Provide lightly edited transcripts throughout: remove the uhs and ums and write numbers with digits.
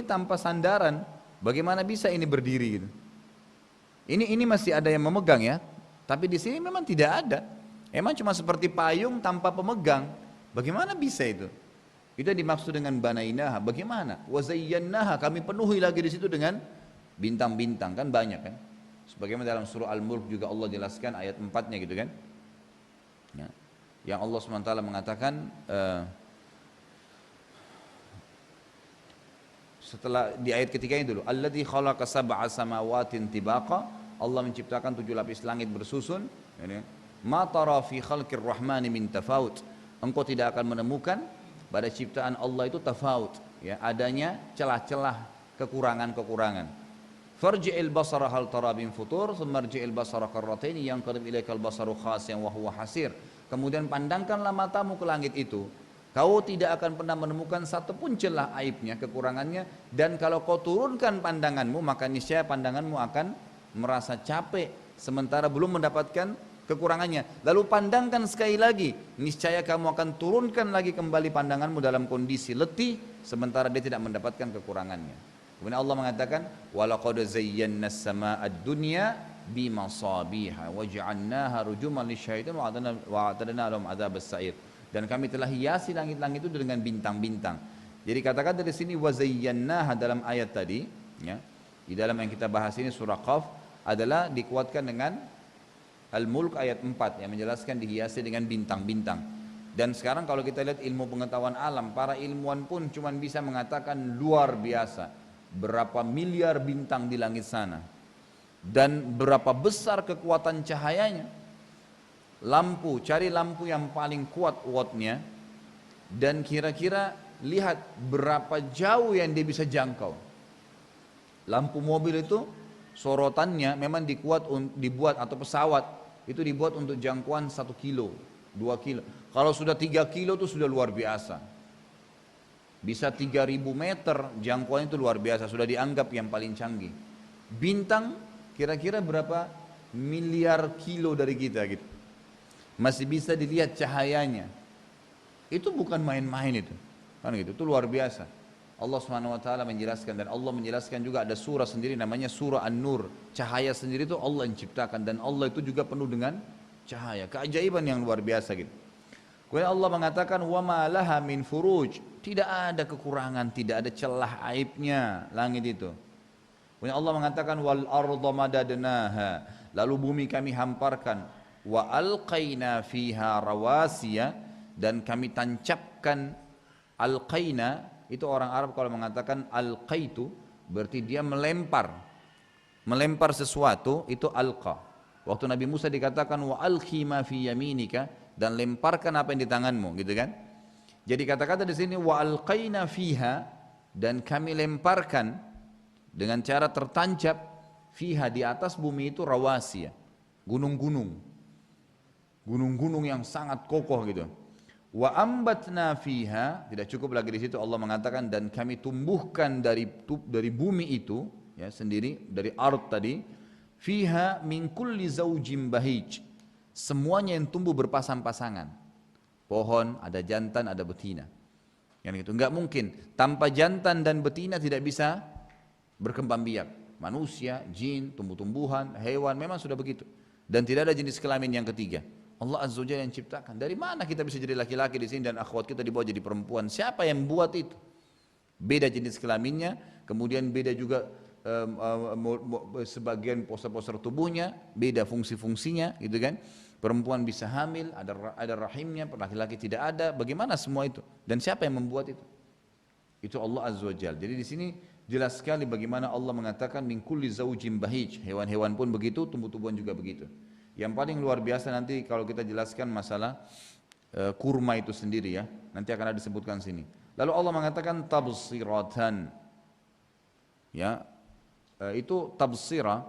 tanpa sandaran, bagaimana bisa ini berdiri gitu? Ini masih ada yang memegang ya, tapi di sini memang tidak ada. Emang cuma seperti payung tanpa pemegang. Bagaimana bisa itu? Itu yang dimaksud dengan banainaha. Bagaimana? Wazayyannaha, kami penuhi lagi di situ dengan bintang-bintang, kan banyak kan? Sebagaimana dalam surah Al-Mulk juga Allah jelaskan ayat 4-nya gitu kan? Ya. Yang Allah SWT mengatakan setelah di ayat ketiganya dulu, alladzi khalaqa sab'a samawatin tibaqa, Allah menciptakan 7 lapis langit bersusun. Ma tara fi khalqir rahmani min tafawut, engkau tidak akan menemukan pada ciptaan Allah itu tafawut, ya, adanya celah-celah kekurangan-kekurangan. Farji'il basara hal tara min futur, thumma rji'il basara karrataini yanqalib ilaikal basaru khasiyan wa huwa hasir. Kemudian pandangkanlah matamu ke langit itu, kau tidak akan pernah menemukan satupun celah aibnya, kekurangannya, dan kalau kau turunkan pandanganmu, maka niscaya pandanganmu akan merasa capek sementara belum mendapatkan kekurangannya. Lalu pandangkan sekali lagi, niscaya kamu akan turunkan lagi kembali pandanganmu dalam kondisi letih sementara dia tidak mendapatkan kekurangannya. Kemudian Allah mengatakan, walaqad zayyana as-samaa'a ad-dunya bimasabiha waja'alnaha rujuman lisyaitan wa'atadna lahum adzabas sa'ir. Dan kami telah hiasi langit-langit itu dengan bintang-bintang. Jadi kata-kata di sini wazayyannaha dalam ayat tadi, ya, di dalam yang kita bahas ini surah Qaf adalah dikuatkan dengan Al-Mulk ayat 4 yang menjelaskan dihiasi dengan bintang-bintang. Dan sekarang kalau kita lihat ilmu pengetahuan alam, para ilmuwan pun cuma bisa mengatakan luar biasa berapa miliar bintang di langit sana dan berapa besar kekuatan cahayanya. Lampu, cari lampu yang paling kuat wattnya dan kira-kira lihat berapa jauh yang dia bisa jangkau. Lampu mobil itu sorotannya memang dibuat atau pesawat itu dibuat untuk jangkauan 1 kilo, 2 kilo. Kalau sudah 3 kilo itu sudah luar biasa. Bisa 3000 meter jangkauan itu luar biasa, sudah dianggap yang paling canggih. Bintang kira-kira berapa miliar kilo dari kita gitu. Masih bisa dilihat cahayanya. Itu bukan main-main itu. Kan gitu, itu luar biasa. Allah SWT menjelaskan, dan Allah menjelaskan juga ada surah sendiri namanya surah An-Nur. Cahaya sendiri itu Allah yang ciptakan, dan Allah itu juga penuh dengan cahaya. Keajaiban yang luar biasa gitu. Kemudian Allah mengatakan wa ma laha min furuj, tidak ada kekurangan, tidak ada celah aibnya langit itu. Kemudian Allah mengatakan wal arda madadnaha, lalu bumi kami hamparkan, wa alqaina fiha rawasiya, dan kami tancapkan. Alqaina itu orang Arab kalau mengatakan alqaitu berarti dia melempar sesuatu, itu alqa. Waktu Nabi Musa dikatakan wa alqi ma fi yaminika, dan lemparkan apa yang di tanganmu, gitu kan. Jadi kata-kata di sini wa alqaina fiha, dan kami lemparkan dengan cara tertancap fiha, di atas bumi itu rawasiya, gunung-gunung yang sangat kokoh gitu. Wa ambatna fiha, tidak cukup lagi di situ Allah mengatakan dan kami tumbuhkan dari bumi itu, ya, sendiri dari ard tadi, fiha min kulli zaujin bahij, semuanya yang tumbuh berpasang-pasangan. Pohon ada jantan ada betina. Yang itu enggak mungkin tanpa jantan dan betina tidak bisa berkembang biak. Manusia, jin, tumbuh-tumbuhan, hewan memang sudah begitu. Dan tidak ada jenis kelamin yang ketiga. Allah Azza wa Jalla yang ciptakan. Dari mana kita bisa jadi laki-laki di sini dan akhwat kita dibawa jadi perempuan? Siapa yang buat itu? Beda jenis kelaminnya, kemudian beda juga sebagian poster-poster tubuhnya, beda fungsi-fungsinya, gitu kan? Perempuan bisa hamil, ada rahimnya, laki-laki tidak ada. Bagaimana semua itu? Dan siapa yang membuat itu? Itu Allah Azza wa Jalla. Jadi di sini jelas sekali bagaimana Allah mengatakan min kulli zaujin bahij. Hewan-hewan pun begitu, tumbuh-tumbuhan juga begitu. Yang paling luar biasa nanti kalau kita jelaskan masalah kurma itu sendiri, ya. Nanti akan ada disebutkan sini. Lalu Allah mengatakan tabsiratan. Ya. Itu tabsira,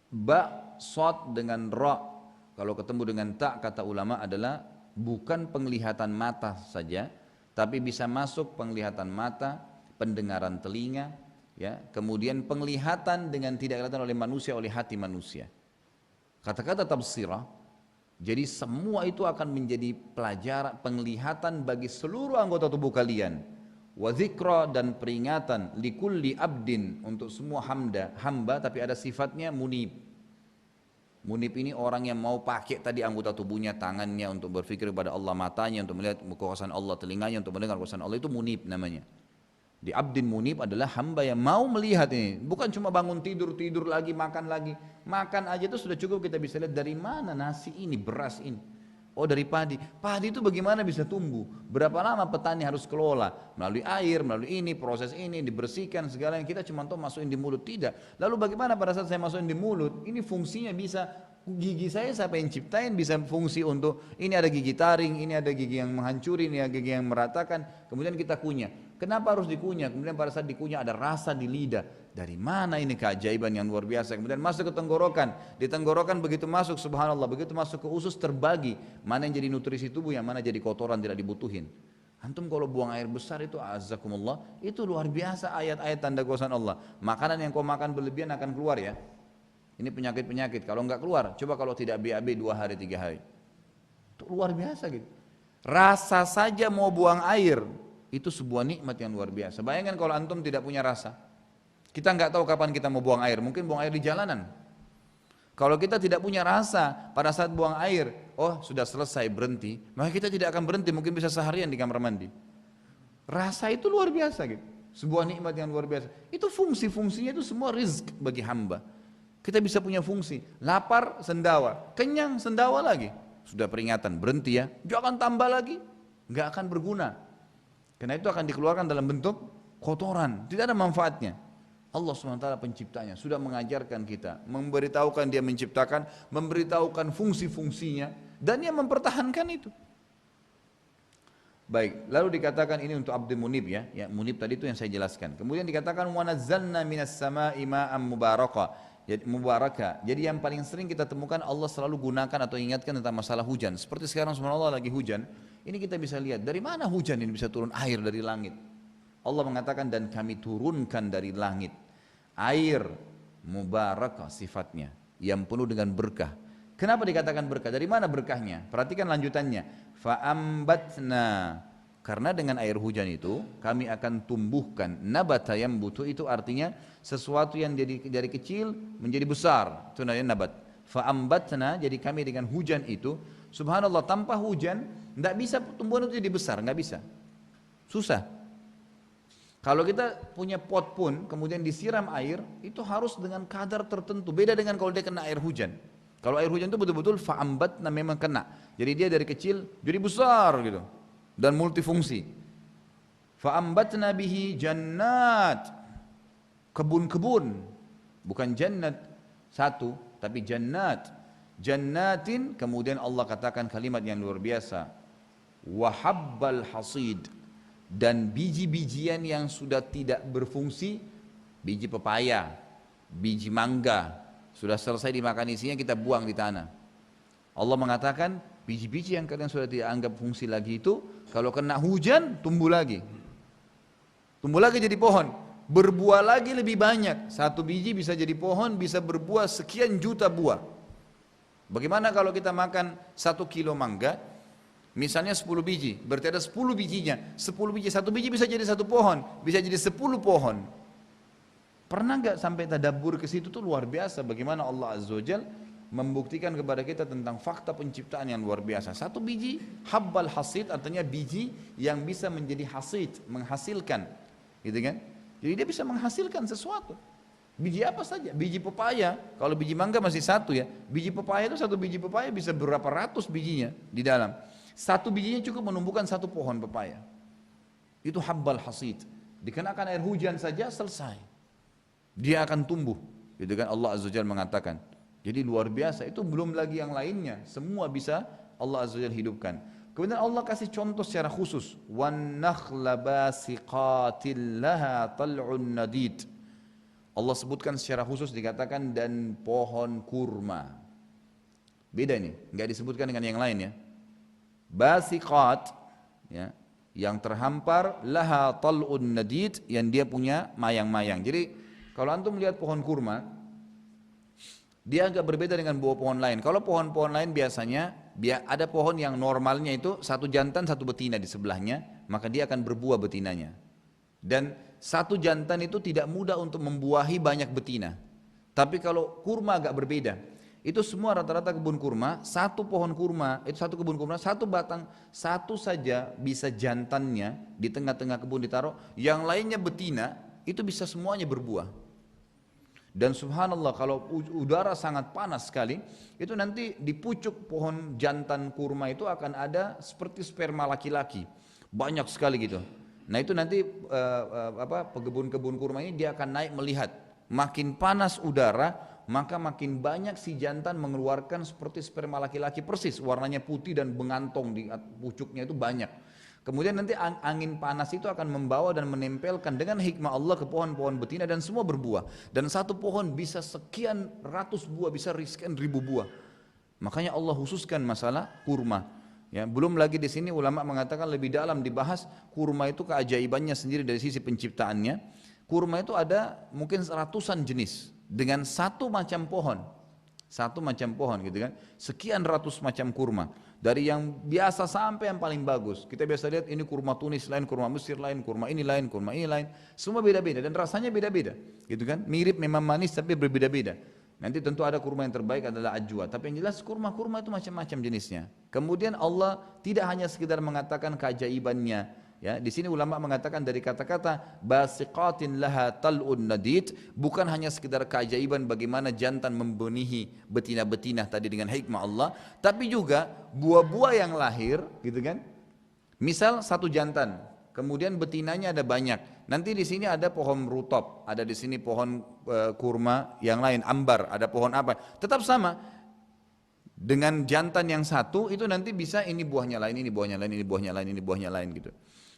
ba, sod dengan ra. Kalau ketemu dengan ta, kata ulama adalah bukan penglihatan mata saja, tapi bisa masuk penglihatan mata, pendengaran telinga, ya, kemudian penglihatan dengan tidak kelihatan oleh manusia, oleh hati manusia. Kata-kata tabsirah, jadi semua itu akan menjadi pelajaran, penglihatan bagi seluruh anggota tubuh kalian. wa dzikra dan peringatan likulli abdin untuk semua hamba tapi ada sifatnya munib. Munib ini orang yang mau pakai tadi anggota tubuhnya, tangannya untuk berpikir kepada Allah, matanya untuk melihat kekuasaan Allah, telinganya untuk mendengar kekuasaan Allah, itu munib namanya. Di abdin munib adalah hamba yang mau melihat ini, bukan cuma bangun tidur lagi, makan aja itu sudah cukup, kita bisa lihat dari mana nasi ini, beras ini. Oh dari padi. Padi itu bagaimana bisa tumbuh? Berapa lama petani harus kelola? Melalui air, melalui ini, proses ini, dibersihkan segala yang kita cuma tahu masukin di mulut. Tidak. Lalu bagaimana pada saat saya masukin di mulut? Ini fungsinya bisa, gigi saya siapa yang ciptain, bisa fungsi untuk, ini ada gigi taring, ini ada gigi yang menghancuri, ini ada gigi yang meratakan. Kemudian kita kunyah. Kenapa harus dikunyah? Kemudian pada saat dikunyah ada rasa di lidah. Dari mana ini keajaiban yang luar biasa? Kemudian masuk ke tenggorokan. Di tenggorokan begitu masuk, subhanallah, begitu masuk ke usus terbagi. Mana yang jadi nutrisi tubuh, yang mana jadi kotoran tidak dibutuhin. Antum kalau buang air besar itu azakumullah, itu luar biasa ayat-ayat tanda kuasa Allah. Makanan yang kau makan berlebihan akan keluar ya. Ini penyakit-penyakit. Kalau enggak keluar, coba kalau tidak BAB 2 hari 3 hari. Itu luar biasa gitu. Rasa saja mau buang air, itu sebuah nikmat yang luar biasa. Bayangkan kalau antum tidak punya rasa. Kita nggak tahu kapan kita mau buang air, mungkin buang air di jalanan. Kalau kita tidak punya rasa pada saat buang air, oh sudah selesai berhenti, maka kita tidak akan berhenti, mungkin bisa seharian di kamar mandi. Rasa itu luar biasa gitu, sebuah nikmat yang luar biasa. Itu fungsi-fungsinya itu semua rizq bagi hamba. Kita bisa punya fungsi, lapar sendawa, kenyang sendawa lagi. Sudah peringatan, berhenti ya, jangan tambah lagi, nggak akan berguna. Karena itu akan dikeluarkan dalam bentuk kotoran, tidak ada manfaatnya. Allah SWT penciptanya sudah mengajarkan kita, memberitahukan dia menciptakan, memberitahukan fungsi-fungsinya, dan dia mempertahankan itu. Baik, lalu dikatakan ini untuk abdul munib ya, munib tadi itu yang saya jelaskan. Kemudian dikatakan wa nazzalna minas sama'i ma'an mubarakah. Jadi mubarakah. Jadi yang paling sering kita temukan Allah selalu gunakan atau ingatkan tentang masalah hujan. Seperti sekarang subhanallah lagi hujan, ini kita bisa lihat dari mana hujan ini bisa turun air dari langit. Allah mengatakan dan kami turunkan dari langit air mubarakah sifatnya yang penuh dengan berkah. Kenapa dikatakan berkah? Dari mana berkahnya? Perhatikan lanjutannya. Fa'ambatna, karena dengan air hujan itu kami akan tumbuhkan nabata yang butuh, itu artinya sesuatu yang dari kecil menjadi besar, itu namanya nabat. Fa'ambatna, jadi kami dengan hujan itu, subhanallah, tanpa hujan tidak bisa tumbuhan itu jadi besar, nggak bisa, susah. Kalau kita punya pot pun kemudian disiram air, itu harus dengan kadar tertentu. Beda dengan kalau dia kena air hujan. Kalau air hujan itu betul-betul fa'ambatna, memang kena. Jadi dia dari kecil jadi besar gitu dan multifungsi. Fa'ambatna bihi jannat, kebun-kebun, bukan jannat satu, tapi jannat. Jannatin, kemudian Allah katakan kalimat yang luar biasa. Wahabbal hasid, dan biji-bijian yang sudah tidak berfungsi, biji pepaya, biji mangga, sudah selesai dimakan isinya kita buang di tanah. Allah mengatakan biji-biji yang kalian sudah tidak anggap fungsi lagi itu, kalau kena hujan tumbuh lagi jadi pohon, berbuah lagi lebih banyak. Satu biji bisa jadi pohon, bisa berbuah sekian juta buah. Bagaimana kalau kita makan 1 kilo mangga, misalnya 10 biji, berarti ada 10 bijinya, 10 biji, satu biji bisa jadi satu pohon, bisa jadi 10 pohon. Pernah nggak sampai tadabbur ke situ? Tuh luar biasa bagaimana Allah Azza wa Jalla membuktikan kepada kita tentang fakta penciptaan yang luar biasa. Satu biji, habbal hasid, artinya biji yang bisa menjadi hasid, menghasilkan, gitu kan? Jadi dia bisa menghasilkan sesuatu. Biji apa saja, biji pepaya, kalau biji mangga masih satu ya, biji pepaya itu satu biji pepaya bisa berapa ratus bijinya di dalam. Satu bijinya cukup menumbuhkan satu pohon pepaya. Itu habbal hasid. Dikenakan air hujan saja selesai. Dia akan tumbuh. Gitu kan Allah Azza wa Jalla mengatakan. Jadi luar biasa. Itu belum lagi yang lainnya. Semua bisa Allah Azza wa Jalla hidupkan. Kemudian Allah kasih contoh secara khusus. Wan nakhla basiqatil laha tal'un nadid. Allah sebutkan secara khusus dikatakan dan pohon kurma. Beda ini, enggak disebutkan dengan yang lain ya. Basiqat ya, yang terhampar, laha tal'un nadid, yang dia punya mayang-mayang. Jadi kalau antum melihat pohon kurma, dia agak berbeda dengan buah pohon lain. Kalau pohon-pohon lain biasanya ada pohon yang normalnya itu satu jantan satu betina di sebelahnya, maka dia akan berbuah betinanya. Dan satu jantan itu tidak mudah untuk membuahi banyak betina. Tapi kalau kurma agak berbeda. Itu semua rata-rata kebun kurma, satu pohon kurma, itu satu kebun kurma, satu batang, satu saja bisa jantannya di tengah-tengah kebun ditaruh, yang lainnya betina, itu bisa semuanya berbuah. Dan subhanallah kalau udara sangat panas sekali, itu nanti di pucuk pohon jantan kurma itu akan ada seperti sperma laki-laki, banyak sekali gitu. Nah itu nanti pekebun-kebun kurma ini dia akan naik melihat, makin panas udara, maka makin banyak si jantan mengeluarkan seperti sperma laki-laki persis, warnanya putih dan mengantong di pucuknya itu banyak. Kemudian nanti angin panas itu akan membawa dan menempelkan dengan hikmah Allah ke pohon-pohon betina dan semua berbuah. Dan satu pohon bisa sekian ratus buah, bisa sekian ribu buah. Makanya Allah khususkan masalah kurma. Ya, belum lagi di sini ulama mengatakan lebih dalam dibahas kurma itu keajaibannya sendiri dari sisi penciptaannya. Kurma itu ada mungkin ratusan jenis dengan satu macam pohon gitu kan, sekian ratus macam kurma, dari yang biasa sampai yang paling bagus. Kita biasa lihat ini kurma Tunis lain, kurma Mesir lain, kurma ini lain, semua beda-beda dan rasanya beda-beda gitu kan, mirip memang manis tapi berbeda-beda. Nanti tentu ada kurma yang terbaik adalah ajwa, tapi yang jelas kurma-kurma itu macam-macam jenisnya. Kemudian Allah tidak hanya sekedar mengatakan keajaibannya. Ya, di sini ulama mengatakan dari kata-kata basiqatin laha tal'un nadid bukan hanya sekedar keajaiban bagaimana jantan membenihi betina-betina tadi dengan hikmah Allah, tapi juga buah-buah yang lahir, gitu kan? Misal satu jantan, kemudian betinanya ada banyak. Nanti di sini ada pohon rutop, ada di sini pohon kurma yang lain, ambar, ada pohon apa? Tetap sama. Dengan jantan yang satu itu nanti bisa ini buahnya lain, ini buahnya lain, ini buahnya lain, ini buahnya lain gitu.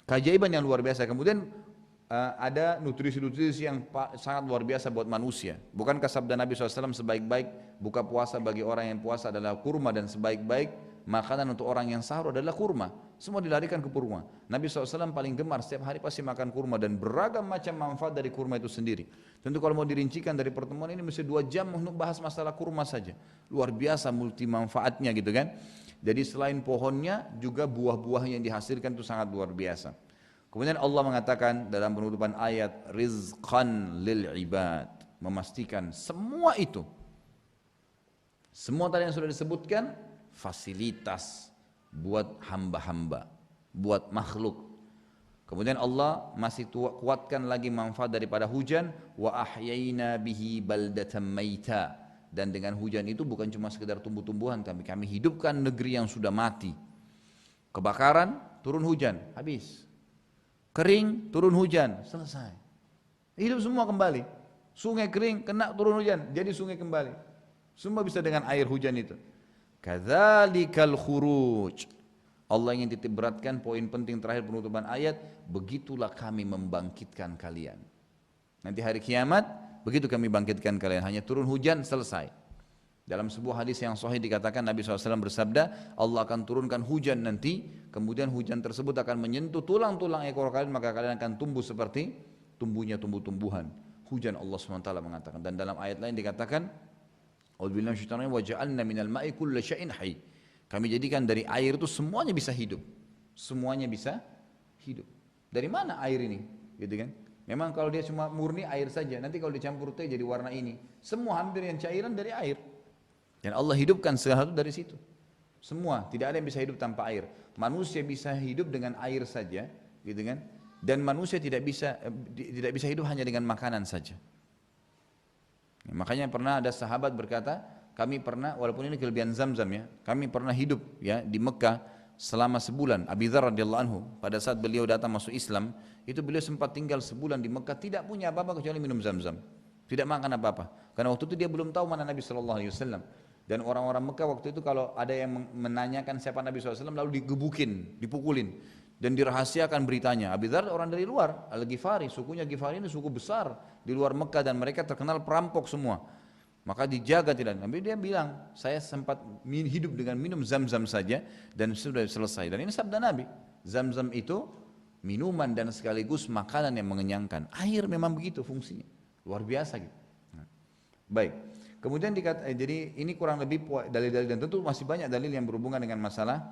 Keajaiban yang luar biasa. Kemudian ada nutrisi-nutrisi yang sangat luar biasa buat manusia. Bukankah sabda Nabi SAW sebaik-baik buka puasa bagi orang yang puasa adalah kurma, dan sebaik-baik makanan untuk orang yang sahur adalah kurma. Semua dilarikan ke kurma. Nabi SAW paling gemar setiap hari pasti makan kurma, dan beragam macam manfaat dari kurma itu sendiri. Tentu kalau mau dirincikan dari pertemuan ini mesti 2 jam untuk bahas masalah kurma saja. Luar biasa multi manfaatnya gitu kan. Jadi selain pohonnya juga buah-buah yang dihasilkan itu sangat luar biasa. Kemudian Allah mengatakan dalam penutupan ayat rizqan lil ibad, memastikan semua itu, semua tadi yang sudah disebutkan fasilitas buat hamba-hamba, buat makhluk. Kemudian Allah masih kuatkan lagi manfaat daripada hujan, wa ahyayna bihi baldatan maita. Dan dengan hujan itu bukan cuma sekedar tumbuh-tumbuhan, tapi kami hidupkan negeri yang sudah mati. Kebakaran, turun hujan, habis. Kering, turun hujan, selesai. Hidup semua kembali. Sungai kering, kena turun hujan, jadi sungai kembali. Semua bisa dengan air hujan itu. Kadzalikal khuruj. Allah ingin titik beratkan poin penting terakhir penutupan ayat, begitulah kami membangkitkan kalian. Nanti hari kiamat, begitu kami bangkitkan kalian, hanya turun hujan selesai. Dalam sebuah hadis yang sahih dikatakan Nabi SAW bersabda, Allah akan turunkan hujan nanti, kemudian hujan tersebut akan menyentuh tulang-tulang ekor kalian, maka kalian akan tumbuh seperti tumbuhnya tumbuh-tumbuhan. Hujan Allah SWT mengatakan. Dan dalam ayat lain dikatakan, A'udzubillahi minasyaitonir rajim, wa ja'alna minal ma'i kulla syai'in hayy. Kami jadikan dari air itu semuanya bisa hidup. Semuanya bisa hidup. Dari mana air ini? Gitu kan? Memang kalau dia cuma murni air saja, nanti kalau dicampur teh jadi warna ini. Semua hampir yang cairan dari air. Dan Allah hidupkan segala sesuatu dari situ. Semua, tidak ada yang bisa hidup tanpa air. Manusia bisa hidup dengan air saja, gitu kan? Dan manusia tidak bisa hidup hanya dengan makanan saja. Ya, makanya pernah ada sahabat berkata, kami pernah, walaupun ini kelebihan Zamzam ya, kami pernah hidup ya di Mekah selama sebulan. Abi Dzar radhiyallahu anhu, pada saat beliau datang masuk Islam, itu beliau sempat tinggal sebulan di Mekah, tidak punya apa-apa kecuali minum Zamzam, tidak makan apa-apa. Karena waktu itu dia belum tahu mana Nabi SAW. Dan orang-orang Mekah waktu itu kalau ada yang menanyakan siapa Nabi SAW, lalu digebukin, dipukulin, dan dirahasiakan beritanya. Abi Dzar orang dari luar, Al-Ghifari, sukunya Ghifari ini suku besar di luar Mekah, dan mereka terkenal perampok semua. Maka dijaga tidak. Nabi dia bilang, saya sempat hidup dengan minum Zamzam saja dan sudah selesai. Dan ini sabda Nabi, Zamzam itu minuman dan sekaligus makanan yang mengenyangkan. Air memang begitu fungsinya, luar biasa gitu. Baik. Kemudian jadi ini kurang lebih dalil-dalil, dan tentu masih banyak dalil yang berhubungan dengan masalah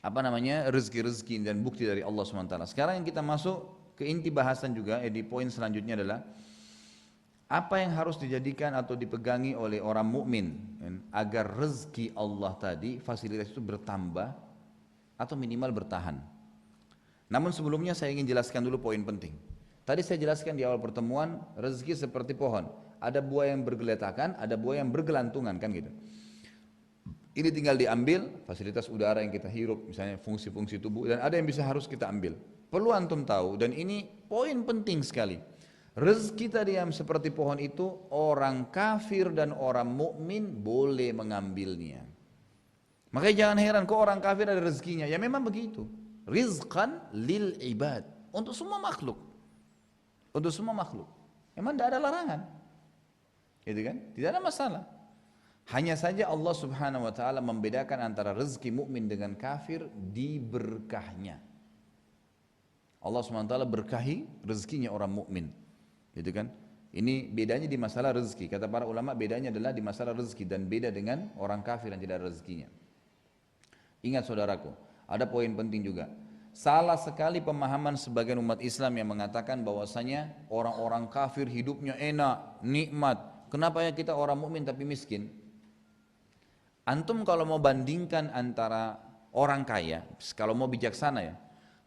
rezeki-rezeki dan bukti dari Allah SWT. Sekarang yang kita masuk ke inti bahasan juga, di poin selanjutnya adalah apa yang harus dijadikan atau dipegangi oleh orang mukmin agar rezeki Allah tadi, fasilitas itu bertambah atau minimal bertahan. Namun sebelumnya saya ingin jelaskan dulu poin penting. Tadi saya jelaskan di awal pertemuan, rezeki seperti pohon. Ada buah yang bergeletakan, ada buah yang bergelantungan, kan gitu. Ini tinggal diambil, fasilitas udara yang kita hirup, misalnya fungsi-fungsi tubuh, dan ada yang bisa harus kita ambil. Perlu antum tahu, dan ini poin penting sekali. Rezeki tadi yang seperti pohon itu, orang kafir dan orang mukmin boleh mengambilnya. Makanya jangan heran kok orang kafir ada rezekinya, ya memang begitu. Rizqan lil ibad, untuk semua makhluk. Untuk semua makhluk. Memang tidak ada larangan. Gitu kan? Tidak ada masalah. Hanya saja Allah Subhanahu wa taala membedakan antara rezeki mukmin dengan kafir di berkahnya. Allah Subhanahu wa taala berkahi rezekinya orang mukmin. Gitu kan? Ini bedanya di masalah rezeki. Kata para ulama bedanya adalah di masalah rezeki dan beda dengan orang kafir yang tidak ada rezekinya. Ingat saudaraku, ada poin penting juga. Salah sekali pemahaman sebagian umat Islam yang mengatakan bahwasanya orang-orang kafir hidupnya enak, nikmat. Kenapa ya kita orang mukmin tapi miskin? Antum kalau mau bandingkan antara orang kaya, kalau mau bijaksana ya,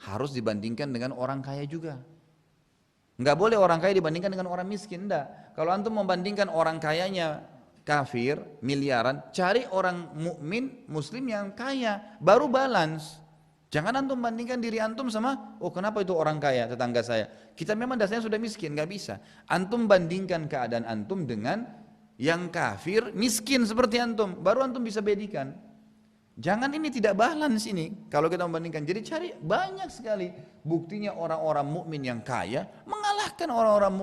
harus dibandingkan dengan orang kaya juga. Enggak boleh orang kaya dibandingkan dengan orang miskin, enggak. Kalau antum membandingkan orang kayanya kafir, miliaran, cari orang mukmin, muslim yang kaya, baru balance. Jangan antum bandingkan diri antum sama, oh kenapa itu orang kaya, tetangga saya. Kita memang dasarnya sudah miskin, enggak bisa. Antum bandingkan keadaan antum dengan yang kafir, miskin seperti antum, baru antum bisa bedikan. Jangan ini tidak balance ini kalau kita membandingkan. Jadi cari banyak sekali buktinya orang-orang mukmin yang kaya mengalahkan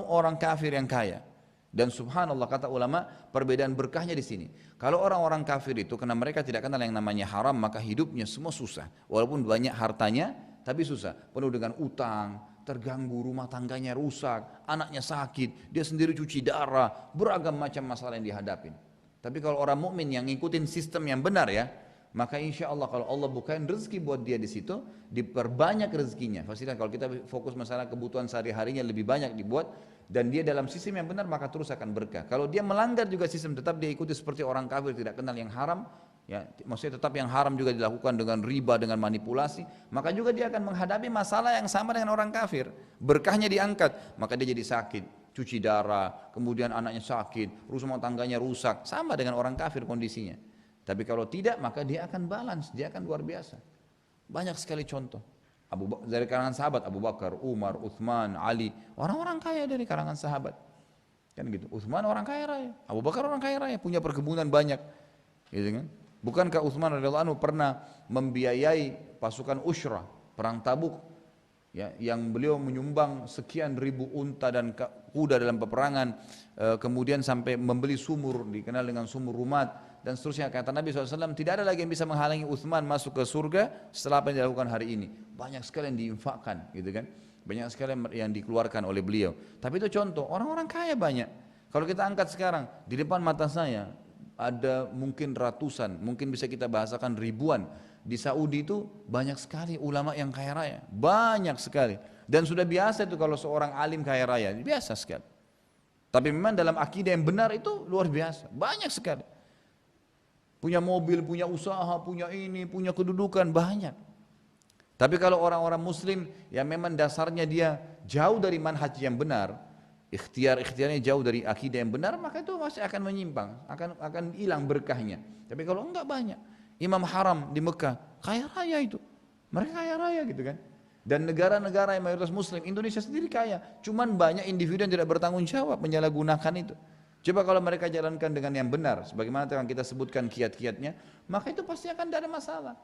orang kafir yang kaya. Dan subhanallah kata ulama perbedaan berkahnya di sini. Kalau orang-orang kafir itu karena mereka tidak kenal yang namanya haram maka hidupnya semua susah. Walaupun banyak hartanya tapi susah. Penuh dengan utang, terganggu, rumah tangganya rusak, anaknya sakit, dia sendiri cuci darah, beragam macam masalah yang dihadapin. Tapi kalau orang mukmin yang ngikutin sistem yang benar ya, maka insya Allah kalau Allah bukain rezeki buat dia di situ, diperbanyak rezekinya. Pastikan kalau kita fokus masalah kebutuhan sehari-harinya lebih banyak dibuat dan dia dalam sistem yang benar maka terus akan berkah. Kalau dia melanggar juga sistem tetap dia ikuti seperti orang kafir tidak kenal yang haram, ya maksudnya tetap yang haram juga dilakukan dengan riba, dengan manipulasi, maka juga dia akan menghadapi masalah yang sama dengan orang kafir. Berkahnya diangkat, maka dia jadi sakit, cuci darah, kemudian anaknya sakit, rumah tangganya rusak, sama dengan orang kafir kondisinya. Tapi kalau tidak maka dia akan balance, dia akan luar biasa. Banyak sekali contoh. Dari kalangan sahabat Abu Bakar, Umar, Uthman, Ali, orang-orang kaya dari kalangan sahabat. Kan gitu. Uthman orang kaya raya, Abu Bakar orang kaya raya, punya perkebunan banyak. Gitu kan? Bukankah Uthman radhiyallahu anhu pernah membiayai pasukan Ushrah, perang Tabuk, ya, yang beliau menyumbang sekian ribu unta dan kuda dalam peperangan, kemudian sampai membeli sumur dikenal dengan sumur Rumat dan seterusnya. Kata Nabi SAW tidak ada lagi yang bisa menghalangi Uthman masuk ke surga setelah apa yang dilakukan hari ini. Banyak sekali yang diinfakkan gitu kan, banyak sekali yang dikeluarkan oleh beliau. Tapi itu contoh, orang-orang kaya banyak. Kalau kita angkat sekarang di depan mata saya ada mungkin ratusan, mungkin bisa kita bahasakan ribuan. Di Saudi itu banyak sekali ulama yang kaya raya, banyak sekali. Dan sudah biasa itu kalau seorang alim kaya raya, biasa sekali. Tapi memang dalam akidah yang benar itu luar biasa, banyak sekali. Punya mobil, punya usaha, punya ini, punya kedudukan, banyak. Tapi kalau orang-orang muslim yang memang dasarnya dia jauh dari manhaj yang benar, ikhtiarnya jauh dari akidah yang benar, maka itu masih akan menyimpang, akan hilang berkahnya. Tapi kalau enggak banyak. Imam Haram di Mekah, kaya raya itu. Mereka kaya raya gitu kan. Dan negara-negara yang mayoritas muslim, Indonesia sendiri kaya. Cuman banyak individu yang tidak bertanggung jawab menyalahgunakan itu. Coba kalau mereka jalankan dengan yang benar, sebagaimana yang kita sebutkan kiat-kiatnya, maka itu pasti akan tidak ada masalah.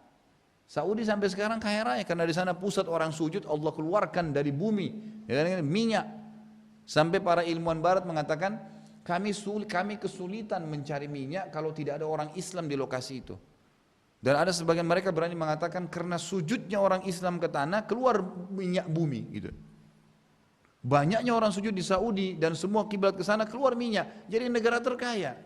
Saudi sampai sekarang kaya raya karena di sana pusat orang sujud, Allah keluarkan dari bumi, ya kan, minyak. Sampai para ilmuwan barat mengatakan, kami kesulitan mencari minyak kalau tidak ada orang Islam di lokasi itu. Dan ada sebagian mereka berani mengatakan karena sujudnya orang Islam ke tanah keluar minyak bumi gitu. Banyaknya orang sujud di Saudi dan semua kiblat ke sana keluar minyak. Jadi negara terkaya.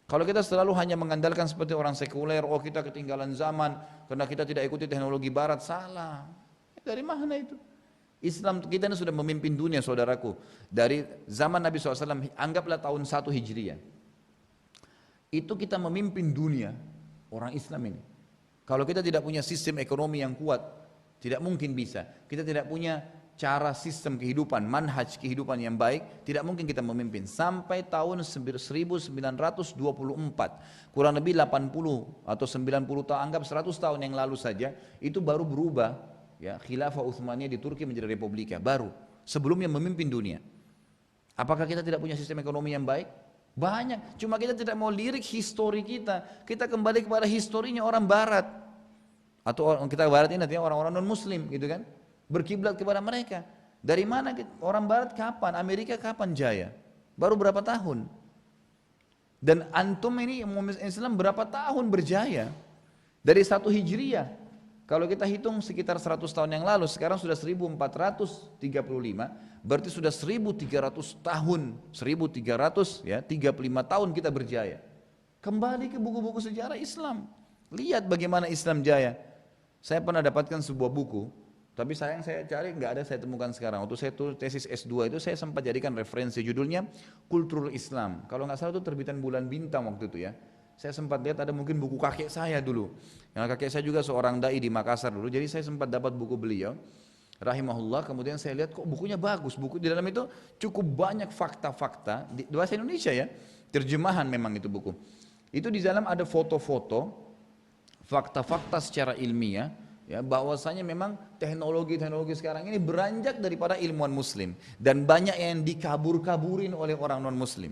Kalau kita selalu hanya mengandalkan seperti orang sekuler, oh kita ketinggalan zaman karena kita tidak ikuti teknologi barat, salah. Dari mana itu? Islam kita ini sudah memimpin dunia saudaraku. Dari zaman Nabi SAW, anggaplah tahun 1 Hijriah. Itu kita memimpin dunia, orang Islam ini. Kalau kita tidak punya sistem ekonomi yang kuat, tidak mungkin bisa. Kita tidak punya cara sistem kehidupan, manhaj kehidupan yang baik, tidak mungkin kita memimpin. Sampai tahun 1924, kurang lebih 80 atau 90 tahun, anggap 100 tahun yang lalu saja, itu baru berubah, ya, khilafah Utsmaniyah di Turki menjadi republika, baru. Sebelumnya memimpin dunia. Apakah kita tidak punya sistem ekonomi yang baik? Banyak, cuma kita tidak mau lirik histori kita. Kita kembali kepada historinya orang barat. Atau kita barat ini artinya orang-orang non muslim gitu kan. Berkiblat kepada mereka. Dari mana orang barat kapan? Amerika kapan jaya? Baru berapa tahun? Dan antum ini Islam berapa tahun berjaya? Dari 1 Hijriah. Kalau kita hitung sekitar 100 tahun yang lalu, sekarang sudah 1435, berarti sudah 1300 tahun, 1300 ya, 35 tahun kita berjaya. Kembali ke buku-buku sejarah Islam. Lihat bagaimana Islam jaya. Saya pernah dapatkan sebuah buku, tapi sayang saya cari nggak ada, saya temukan sekarang. Waktu saya tulis tesis S2 itu saya sempat jadikan referensi, judulnya Kultur Islam. Kalau nggak salah itu terbitan Bulan Bintang waktu itu ya. Saya sempat lihat ada mungkin buku kakek saya dulu. Yang kakek saya juga seorang dai di Makassar dulu. Jadi saya sempat dapat buku beliau, rahimahullah. Kemudian saya lihat kok bukunya bagus. Buku di dalam itu cukup banyak fakta-fakta di bahasa Indonesia ya. Terjemahan memang itu buku. Itu di dalam ada foto-foto, fakta-fakta secara ilmiah, ya, bahwasanya memang teknologi sekarang ini beranjak daripada ilmuwan muslim dan banyak yang dikabur-kaburin oleh orang non muslim.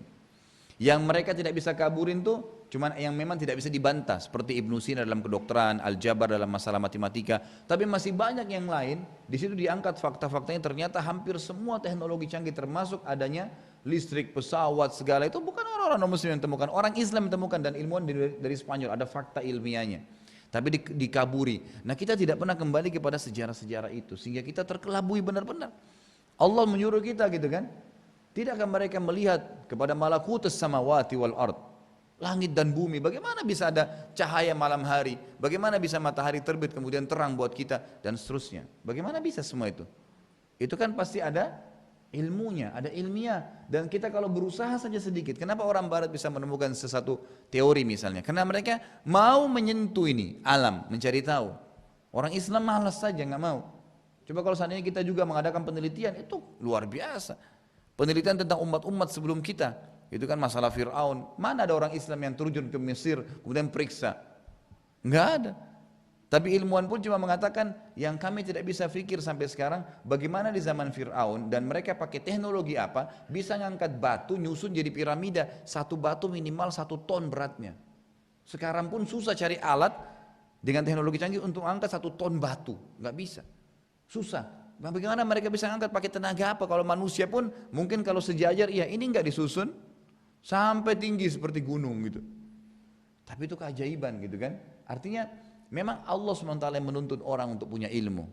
Yang mereka tidak bisa kaburin tuh cuman yang memang tidak bisa dibantah, seperti Ibnu Sina dalam kedokteran, Al-Jabar dalam masalah matematika, tapi masih banyak yang lain. Di situ diangkat fakta-faktanya, ternyata hampir semua teknologi canggih termasuk adanya listrik, pesawat, segala itu bukan orang-orang non muslim yang temukan, orang Islam yang temukan dan ilmuwan dari Spanyol, ada fakta ilmiahnya. Tapi dikaburi. Nah kita tidak pernah kembali kepada sejarah-sejarah itu, sehingga kita terkelabui benar-benar. Allah menyuruh kita gitu kan. Tidakkah mereka melihat kepada malakutus samawati wal ard, langit dan bumi, bagaimana bisa ada cahaya malam hari, bagaimana bisa matahari terbit kemudian terang buat kita dan seterusnya. Bagaimana bisa semua itu? Itu kan pasti ada ilmunya, ada ilmiah. Dan kita kalau berusaha saja sedikit, kenapa orang barat bisa menemukan sesuatu teori misalnya? Karena mereka mau menyentuh ini, alam, mencari tahu. Orang Islam malas saja, nggak mau. Coba kalau seandainya kita juga mengadakan penelitian, itu luar biasa. Penelitian tentang umat-umat sebelum kita, itu kan masalah Fir'aun. Mana ada orang Islam yang terjun ke Mesir, kemudian periksa? Nggak ada. Tapi ilmuwan pun cuma mengatakan yang kami tidak bisa fikir sampai sekarang, bagaimana di zaman Fir'aun dan mereka pakai teknologi apa bisa ngangkat batu nyusun jadi piramida, satu batu minimal 1 ton beratnya. Sekarang pun susah cari alat dengan teknologi canggih untuk angkat 1 ton batu, nggak bisa, susah. Bagaimana mereka bisa angkat pakai tenaga apa? Kalau manusia pun mungkin kalau sejajar, iya ini nggak disusun sampai tinggi seperti gunung gitu. Tapi itu keajaiban gitu kan? Artinya memang Allah SWT menuntut orang untuk punya ilmu.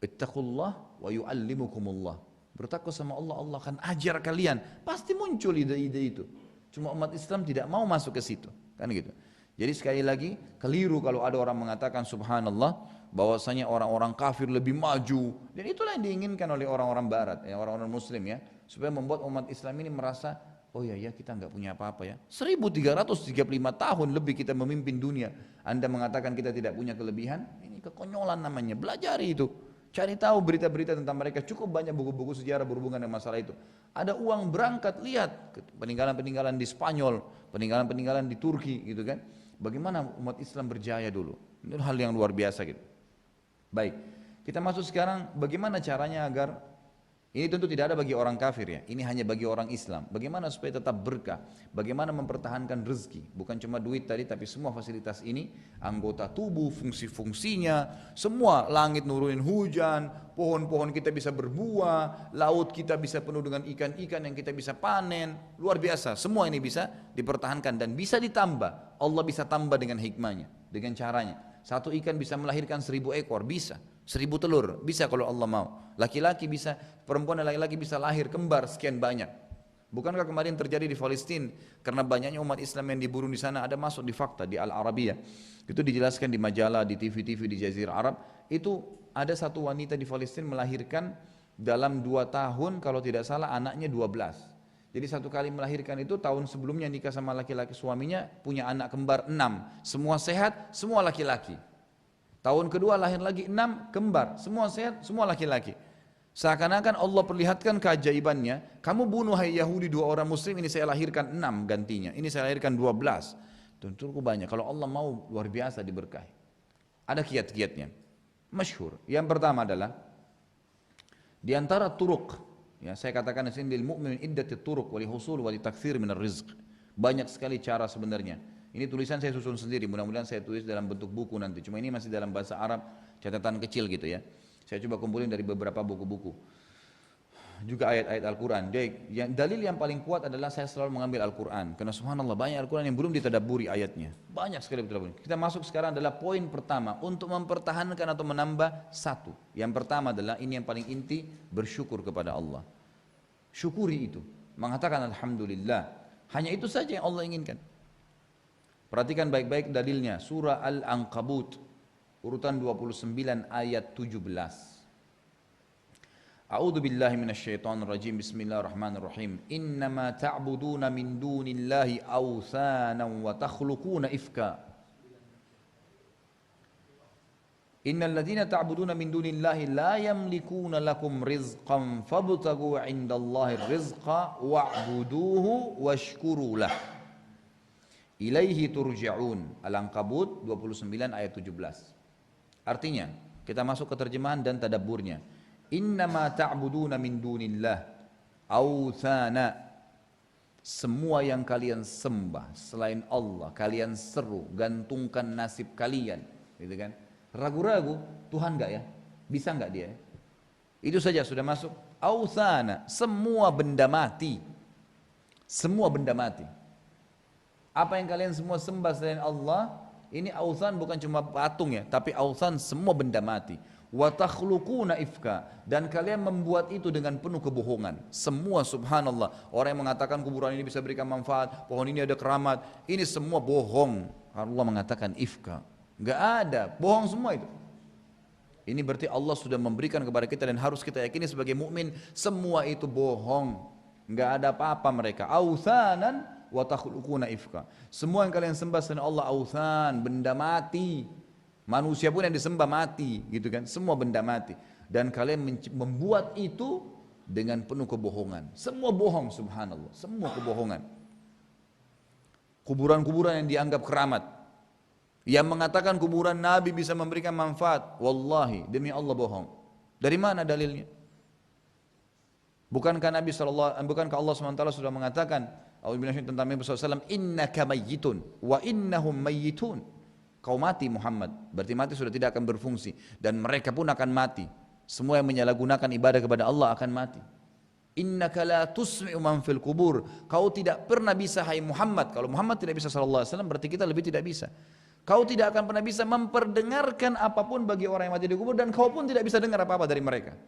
Ittaqullah wa yu'allimukumullah. Bertakwa sama Allah, Allah akan ajar kalian. Pasti muncul ide-ide itu. Cuma umat Islam tidak mau masuk ke situ, kan gitu. Jadi sekali lagi keliru kalau ada orang mengatakan subhanallah bahwasanya orang-orang kafir lebih maju, dan itulah yang diinginkan oleh orang-orang barat, ya, orang-orang muslim ya, supaya membuat umat Islam ini merasa oh ya kita nggak punya apa-apa ya. 1335 tahun lebih kita memimpin dunia. Anda mengatakan kita tidak punya kelebihan, ini kekonyolan namanya. Belajari itu. Cari tahu berita-berita tentang mereka. Cukup banyak buku-buku sejarah berhubungan dengan masalah itu. Ada uang berangkat, lihat peninggalan-peninggalan di Spanyol, peninggalan-peninggalan di Turki gitu kan. Bagaimana umat Islam berjaya dulu. Ini hal yang luar biasa gitu. Baik, kita masuk sekarang bagaimana caranya agar ini tentu tidak ada bagi orang kafir ya, ini hanya bagi orang Islam. Bagaimana supaya tetap berkah, bagaimana mempertahankan rezeki, bukan cuma duit tadi tapi semua fasilitas ini, anggota tubuh, fungsi-fungsinya, semua, langit nurunin hujan, pohon-pohon kita bisa berbuah, laut kita bisa penuh dengan ikan-ikan yang kita bisa panen, luar biasa, semua ini bisa dipertahankan dan bisa ditambah, Allah bisa tambah dengan hikmahnya, dengan caranya. Satu ikan bisa melahirkan 1000 ekor, bisa. 1000 telur, bisa kalau Allah mau. Laki-laki bisa, perempuan dan laki-laki bisa lahir kembar sekian banyak. Bukankah kemarin terjadi di Palestina karena banyaknya umat Islam yang dibunuh di sana, ada masuk di fakta di Al-Arabiyah. Itu dijelaskan di majalah, di TV-TV di Jazirah Arab, itu ada satu wanita di Palestina melahirkan dalam 2 tahun kalau tidak salah anaknya 12. Jadi satu kali melahirkan itu tahun sebelumnya nikah sama laki-laki suaminya punya anak kembar 6, semua sehat, semua laki-laki. Tahun kedua lahir lagi 6 kembar, semua sehat, semua laki-laki. Seakan-akan Allah perlihatkan keajaibannya, kamu bunuh hai Yahudi 2 orang muslim, ini saya lahirkan 6 gantinya, ini saya lahirkan 12. Tentu banyak, kalau Allah mau luar biasa diberkahi. Ada kiat-kiatnya, masyhur. Yang pertama adalah, di antara turuk, ya saya katakan di sini, lil mu'min iddatit turuk wali husul wali takthir minar rizq. Banyak sekali cara sebenarnya. Ini tulisan saya susun sendiri, mudah-mudahan saya tulis dalam bentuk buku nanti. Cuma ini masih dalam bahasa Arab, catatan kecil gitu ya. Saya coba kumpulin dari beberapa buku-buku. Juga ayat-ayat Al-Quran. Dalil yang paling kuat adalah saya selalu mengambil Al-Quran. Karena subhanallah banyak Al-Quran yang belum ditadabburi ayatnya. Banyak sekali ditadabburi. Kita masuk sekarang adalah poin pertama. Untuk mempertahankan atau menambah satu. Yang pertama adalah, ini yang paling inti, bersyukur kepada Allah. Syukuri itu. Mengatakan Alhamdulillah. Hanya itu saja yang Allah inginkan. Perhatikan baik-baik dalilnya. Surah Al-Ankabut. Urutan 29 ayat 17. A'udzu billahi minasyaitonir rajim. Bismillahirrahmanirrahim. Innama ta'buduna min dunillahi awthanan wa takhluquna ifka. Innal ladzina ta'buduna min dunillahi la yamlikuna lakum rizqan fabtaghu 'indallahi rizqa wa'buduhu washkuru lah. Ilaihi turja'un. Al-Ankabut 29 ayat 17. Artinya, kita masuk ke terjemahan dan tadabburnya. Innama ta'buduna min dunillah awthana. Semua yang kalian sembah selain Allah, kalian seru, gantungkan nasib kalian, gitu kan? Ragu-ragu, Tuhan enggak ya? Bisa enggak dia? Itu saja sudah masuk. Awthana, semua benda mati. Semua benda mati. Apa yang kalian semua sembah selain Allah, ini awthan bukan cuma patung ya, tapi awthan semua benda mati. Wa takhluquna ifka, dan kalian membuat itu dengan penuh kebohongan. Semua subhanallah, orang yang mengatakan kuburan ini bisa berikan manfaat, pohon ini ada keramat, ini semua bohong. Allah mengatakan ifka, enggak ada, bohong semua itu. Ini berarti Allah sudah memberikan kepada kita dan harus kita yakini sebagai mukmin, semua itu bohong. Enggak ada apa-apa mereka. Awthanan wa takhluquna ifka. Semua yang kalian sembah selain Allah awthan, benda mati. Manusia pun yang disembah mati, gitu kan? Semua benda mati. Dan kalian membuat itu dengan penuh kebohongan. Semua bohong subhanallah, semua kebohongan. Kuburan-kuburan yang dianggap keramat, yang mengatakan kuburan Nabi bisa memberikan manfaat, wallahi demi Allah bohong. Dari mana dalilnya? Bukankah bukankah Allah SWT sudah mengatakan tentang Nabi SAW, innaka mayyitun wa innahum mayyitun. Kau mati Muhammad, berarti mati sudah tidak akan berfungsi, dan mereka pun akan mati. Semua yang menyalahgunakan ibadah kepada Allah akan mati. Innaka la tusmi'u man fil kubur. Kau tidak pernah bisa, hai Muhammad. Kalau Muhammad tidak bisa SAW, berarti kita lebih tidak bisa. Kau tidak akan pernah bisa memperdengarkan apapun bagi orang yang mati di kubur, dan kau pun tidak bisa dengar apa-apa dari mereka.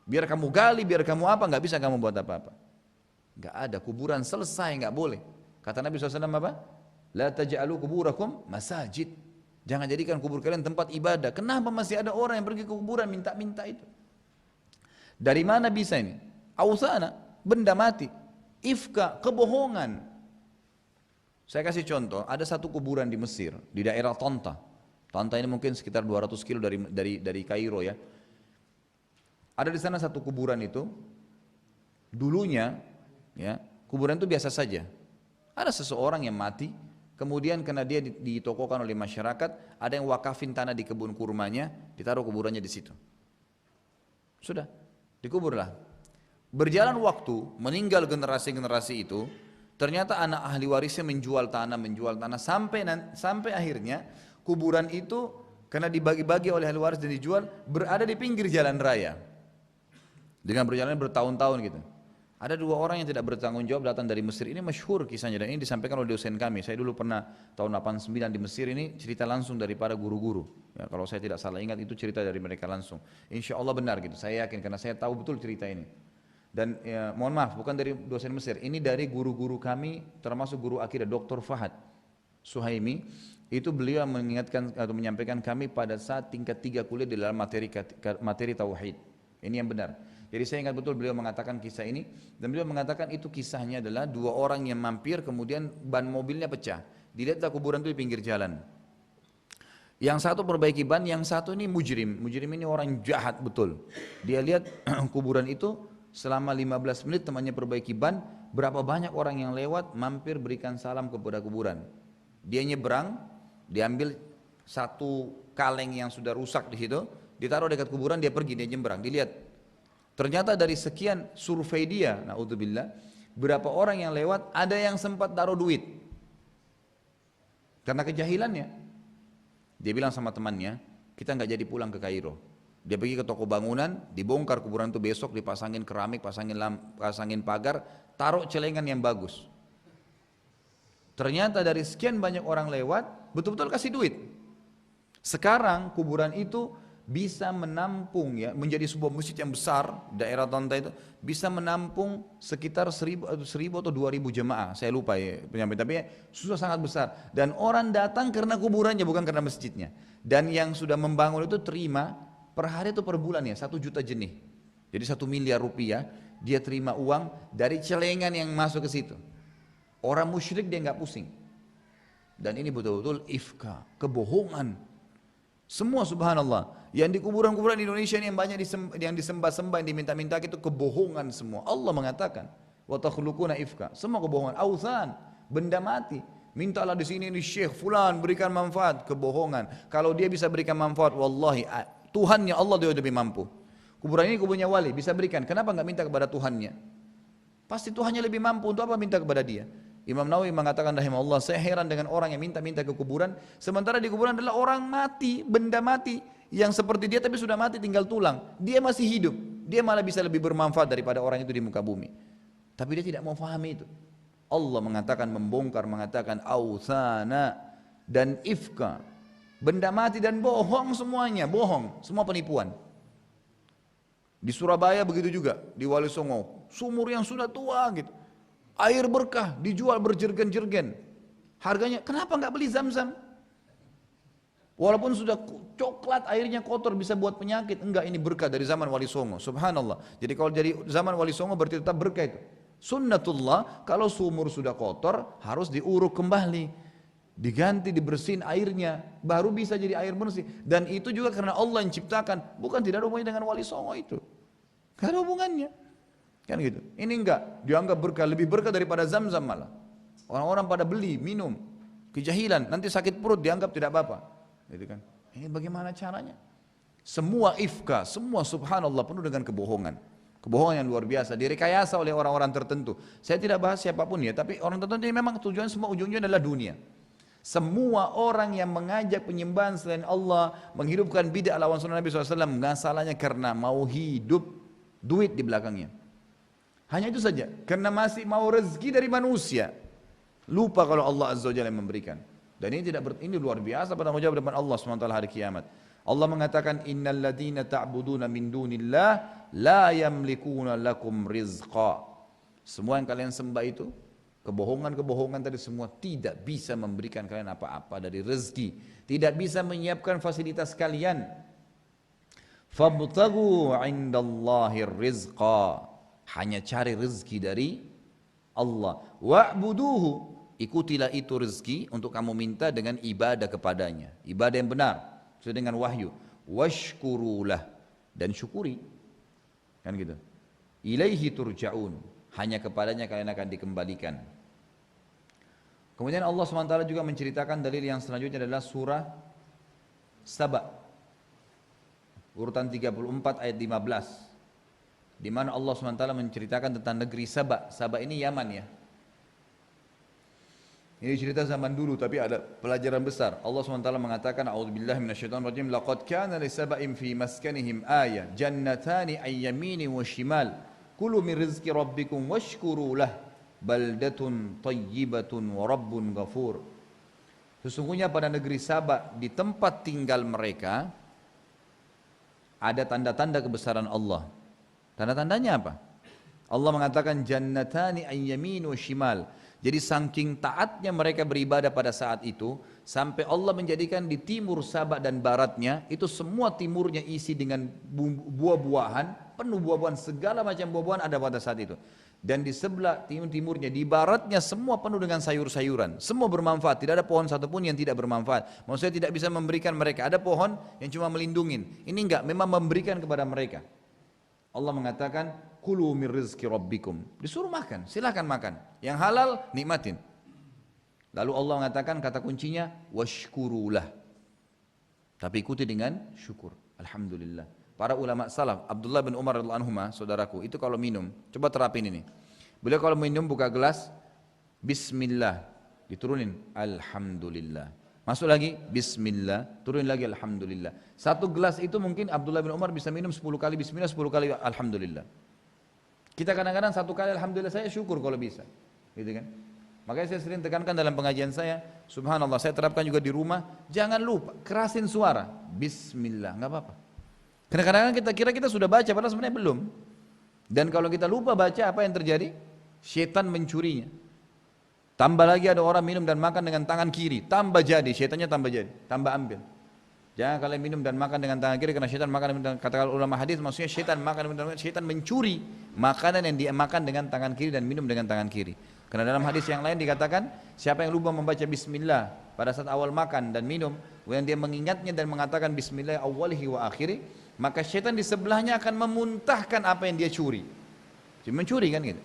Biar kamu gali, biar kamu apa, nggak bisa kamu buat apa-apa. Nggak ada, kuburan selesai, nggak boleh. Kata Nabi SAW apa? La taj'alu kuburakum masajid. Jangan jadikan kubur kalian tempat ibadah. Kenapa masih ada orang yang pergi ke kuburan minta-minta itu? Dari mana bisa ini? Awthana, benda mati. Ifka, kebohongan. Saya kasih contoh, ada satu kuburan di Mesir, di daerah Tanta. Tanta ini mungkin sekitar 200 kilo dari Kairo ya. Ada di sana satu kuburan itu, dulunya ya, kuburan itu biasa saja. Ada seseorang yang mati, kemudian karena dia ditokohkan oleh masyarakat, ada yang wakafin tanah di kebun kurmanya, ditaruh kuburannya di situ. Sudah, dikuburlah. Berjalan waktu, meninggal generasi-generasi itu, ternyata anak ahli warisnya menjual tanah, sampai akhirnya kuburan itu karena dibagi-bagi oleh ahli waris dan dijual, berada di pinggir jalan raya. Dengan berjalan bertahun-tahun gitu. Ada 2 orang yang tidak bertanggung jawab datang dari Mesir. Ini masyhur kisahnya dan ini disampaikan oleh dosen kami. Saya dulu pernah tahun 89 di Mesir, ini cerita langsung daripada guru-guru. Ya, kalau saya tidak salah ingat itu cerita dari mereka langsung. Insya Allah benar gitu. Saya yakin karena saya tahu betul cerita ini. Dan ya, mohon maaf, bukan dari dosen Mesir, ini dari guru-guru kami, termasuk guru akidah Dr. Fahad Suhaimi. Itu beliau mengingatkan atau menyampaikan kami pada saat tingkat 3 kuliah di dalam materi tauhid. Ini yang benar. Jadi saya ingat betul beliau mengatakan kisah ini, dan beliau mengatakan itu kisahnya adalah 2 orang yang mampir kemudian ban mobilnya pecah. Dilihatlah kuburan itu di pinggir jalan. Yang satu perbaiki ban, yang satu ini mujrim. Mujrim ini orang jahat betul. Dia lihat kuburan itu selama 15 menit temannya perbaiki ban, berapa banyak orang yang lewat mampir berikan salam kepada kuburan. Dia nyebrang, diambil satu kaleng yang sudah rusak di situ, ditaruh dekat kuburan, dia pergi, dia nyebrang, dilihat. Ternyata dari sekian survei dia, naudzubillah, berapa orang yang lewat, ada yang sempat taruh duit. Karena kejahilannya. Dia bilang sama temannya, kita nggak jadi pulang ke Kairo. Dia pergi ke toko bangunan, dibongkar kuburan itu besok, dipasangin keramik, pasangin pagar, taruh celengan yang bagus. Ternyata dari sekian banyak orang lewat, betul-betul kasih duit. Sekarang kuburan itu bisa menampung, ya, menjadi sebuah masjid yang besar, daerah Tonta itu bisa menampung sekitar 1.000 atau 2.000 jemaah. Saya lupa ya penyampaian, tapi ya, sudah sangat besar. Dan orang datang karena kuburannya, bukan karena masjidnya. Dan yang sudah membangun itu terima per hari itu per bulan ya 1 juta jenih. Jadi 1 miliar rupiah dia terima uang dari celengan yang masuk ke situ. Orang musyrik dia nggak pusing. Dan ini betul-betul ifka, kebohongan. Semua subhanallah. Yang di kuburan-kuburan di Indonesia ini yang banyak yang disembah-sembah, yang diminta-minta itu kebohongan semua. Allah mengatakan, wa takhluquna ifka. Semua kebohongan, authan, benda mati. Mintalah di sini ini syekh fulan berikan manfaat, kebohongan. Kalau dia bisa berikan manfaat, wallahi Tuhannya Allah dia lebih mampu. Kuburan ini kuburnya wali, bisa berikan. Kenapa nggak minta kepada Tuhannya? Pasti Tuhannya lebih mampu, untuk apa minta kepada dia? Imam Nawawi mengatakan rahimahullah, saya heran dengan orang yang minta-minta ke kuburan, sementara di kuburan adalah orang mati, benda mati, yang seperti dia tapi sudah mati tinggal tulang. Dia masih hidup, dia malah bisa lebih bermanfaat daripada orang itu di muka bumi. Tapi dia tidak mau fahami itu. Allah mengatakan, membongkar, mengatakan authana dan ifka. Benda mati dan bohong semuanya, bohong, semua penipuan. Di Surabaya begitu juga, di Wali Songo, sumur yang sudah tua gitu. Air berkah dijual berjergen-jergen. Harganya, kenapa nggak beli Zam-Zam? Walaupun sudah coklat, airnya kotor, bisa buat penyakit. Enggak, ini berkah dari zaman Wali Songo, subhanallah. Jadi kalau dari zaman Wali Songo berarti tetap berkah itu. Sunnatullah, kalau sumur sudah kotor, harus diuruk kembali. Diganti, dibersihin airnya, baru bisa jadi air bersih. Dan itu juga karena Allah yang ciptakan, bukan tidak ada hubungannya dengan Wali Songo itu. Gak ada hubungannya. Kan gitu. Ini enggak, dianggap berkah, lebih berkah daripada Zam-Zam malah. Orang-orang pada beli, minum, kejahilan, nanti sakit perut dianggap tidak apa-apa. Gitu kan. Ini bagaimana caranya? Semua ifka, semua subhanallah penuh dengan kebohongan. Kebohongan yang luar biasa, direkayasa oleh orang-orang tertentu. Saya tidak bahas siapapun ya, tapi orang tertentu ini memang tujuan semua ujungnya adalah dunia. Semua orang yang mengajak penyembahan selain Allah, menghidupkan bid'ah lawan sunnah Nabi SAW, nggak salahnya karena mau hidup, duit di belakangnya. Hanya itu saja, karena masih mau rezeki dari manusia. Lupa kalau Allah Azza wa Jalla yang memberikan. Dan ini ini luar biasa pada menjawab depan Allah SWT hari kiamat. Allah mengatakan, innal ladina ta'buduna min dunillah la yamlikuna lakum rizqa. Semua yang kalian sembah itu, kebohongan-kebohongan tadi semua tidak bisa memberikan kalian apa-apa dari rezeki, tidak bisa menyiapkan fasilitas kalian. Fabtaghu 'indallahir rizqa, hanya cari rezeki dari Allah. Wa'buduhu, ikutilah itu rezeki untuk kamu minta dengan ibadah kepadanya, ibadah yang benar sesuai dengan wahyu. Washkurulah, dan syukuri, kan gitu. Ilaihi turja'un, hanya kepadanya kalian akan dikembalikan. Kemudian Allah SWT juga menceritakan dalil yang selanjutnya adalah surah Saba, urutan 34 ayat 15, di mana Allah SWT menceritakan tentang negeri Saba. Saba ini Yaman ya. Ini cerita zaman dulu tapi ada pelajaran besar. Allah SWT mengatakan, a'udzubillahi minasyaitonir rajim, laqad kana li saba'in fi maskanihim ayah, jannatani ay yamini wa shimal, kulu min rizqi rabbikum washkuru lah, baldatun tayyibatun wa rabbun ghafur. Sesungguhnya pada negeri Saba, di tempat tinggal mereka, ada tanda-tanda kebesaran Allah. Tanda-tandanya apa? Allah mengatakan jannatani an yamin wa shimal. Jadi saking taatnya mereka beribadah pada saat itu, sampai Allah menjadikan di timur Sabak dan baratnya, itu semua timurnya isi dengan buah-buahan, penuh buah-buahan, segala macam buah-buahan ada pada saat itu. Dan di sebelah timurnya, di baratnya semua penuh dengan sayur-sayuran, semua bermanfaat, tidak ada pohon satupun yang tidak bermanfaat. Maksudnya tidak bisa memberikan mereka, ada pohon yang cuma melindungi, ini enggak, memang memberikan kepada mereka. Allah mengatakan, kulu min rizki rabbikum. Disuruh makan, silahkan makan. Yang halal, nikmatin. Lalu Allah mengatakan kata kuncinya, washkurulah. Tapi ikuti dengan syukur. Alhamdulillah. Para ulama salaf, Abdullah bin Umar radhiyallahu anhuma, saudaraku, itu kalau minum, coba terapin ini. Beliau kalau minum buka gelas, bismillah, diturunin, alhamdulillah. Masuk lagi, bismillah, turunin lagi, alhamdulillah. Satu gelas itu mungkin Abdullah bin Umar bisa minum 10 kali bismillah, 10 kali alhamdulillah. Kita kadang-kadang satu kali alhamdulillah saya syukur kalau bisa, gitu kan? Makanya saya sering tekankan dalam pengajian saya, subhanallah, saya terapkan juga di rumah, jangan lupa kerasin suara, bismillah, nggak apa-apa. Karena kadang-kadang kita kira kita sudah baca, padahal sebenarnya belum. Dan kalau kita lupa baca, apa yang terjadi? Syaitan mencurinya. Tambah lagi ada orang minum dan makan dengan tangan kiri, tambah jadi, syaitannya tambah jadi, tambah ambil. Jangan kalian minum dan makan dengan tangan kiri karena syaitan makan dengan, kata ulama hadis, maksudnya syaitan makan dengan syaitan mencuri makanan yang dia makan dengan tangan kiri dan minum dengan tangan kiri. Karena dalam hadis yang lain dikatakan siapa yang lupa membaca bismillah pada saat awal makan dan minum, kemudian dia mengingatnya dan mengatakan bismillah awwalihi wa akhiri, maka syaitan di sebelahnya akan memuntahkan apa yang dia curi. Jadi mencuri kan gitu.